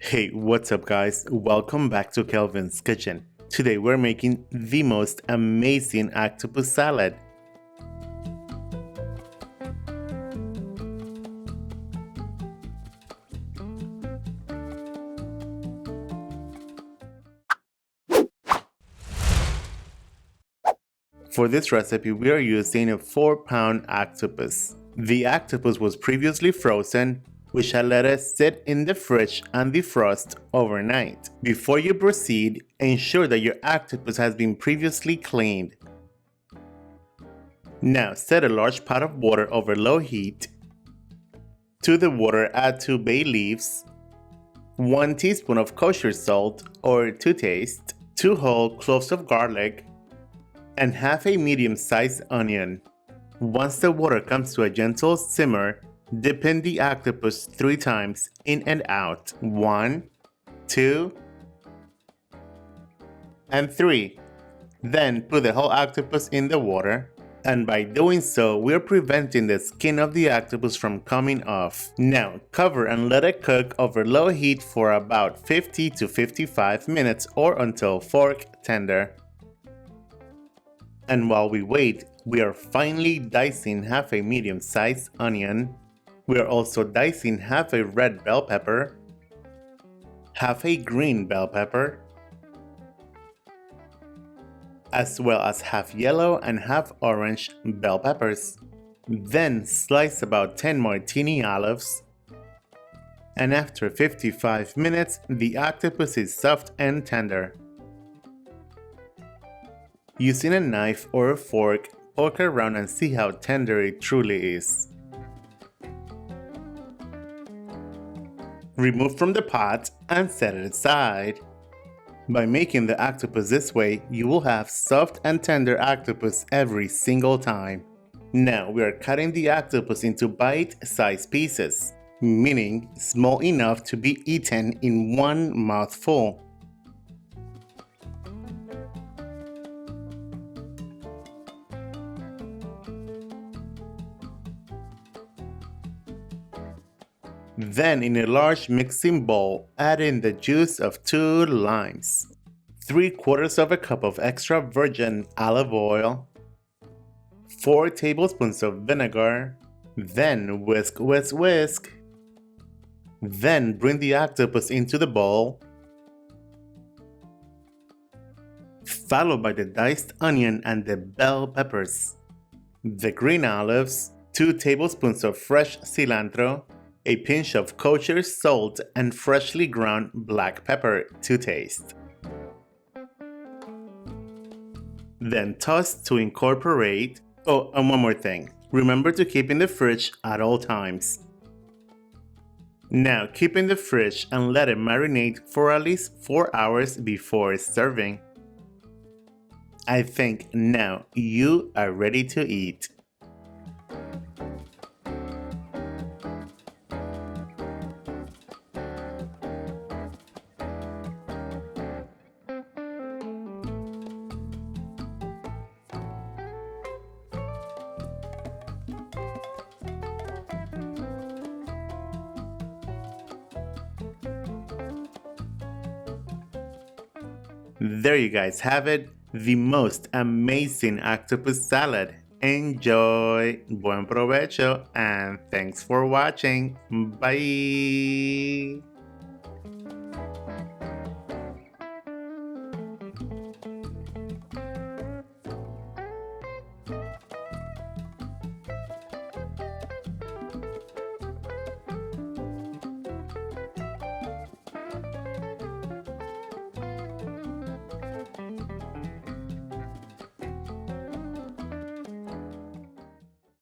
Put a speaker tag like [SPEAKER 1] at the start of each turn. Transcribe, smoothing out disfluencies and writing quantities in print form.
[SPEAKER 1] Hey, what's up guys? Welcome back to Kelvin's Kitchen. Today we're making the most amazing octopus salad. For this recipe, we are using a 4-pound octopus. The octopus was previously frozen, which had let us sit in the fridge and defrost overnight. Before you proceed, ensure that your octopus has been previously cleaned. Now set a large pot of water over low heat. To the water add 2 bay leaves, 1 teaspoon of kosher salt or to taste, 2 whole cloves of garlic, and half a medium-sized onion. Once the water comes to a gentle simmer, dip in the octopus 3 times in and out. 1, 2, and 3. Then put the whole octopus in the water, and by doing so, we're preventing the skin of the octopus from coming off. Now cover and let it cook over low heat for about 50 to 55 minutes or until fork tender. And while we wait, we are finely dicing half a medium-sized onion. We are also dicing half a red bell pepper, half a green bell pepper, as well as half yellow and half orange bell peppers. Then slice about 10 martini olives. And after 55 minutes, the octopus is soft and tender. Using a knife or a fork, poke around and see how tender it truly is. Remove from the pot and set it aside. By making the octopus this way, you will have soft and tender octopus every single time. Now we are cutting the octopus into bite-sized pieces, meaning small enough to be eaten in one mouthful. Then in a large mixing bowl, add in the juice of 2 limes, 3/4 of a cup of extra virgin olive oil, 4 tablespoons of vinegar, then whisk, whisk, whisk. Then bring the octopus into the bowl, followed by the diced onion and the bell peppers, the green olives, 2 tablespoons of fresh cilantro, a pinch of kosher salt and freshly ground black pepper to taste. Then toss to incorporate. Oh, and one more thing. Remember to keep in the fridge at all times. Now keep in the fridge and let it marinate for at least 4 hours before serving. I think now you are ready to eat. There you guys have it, the most amazing octopus salad. Enjoy, buen provecho, and thanks for watching. Bye!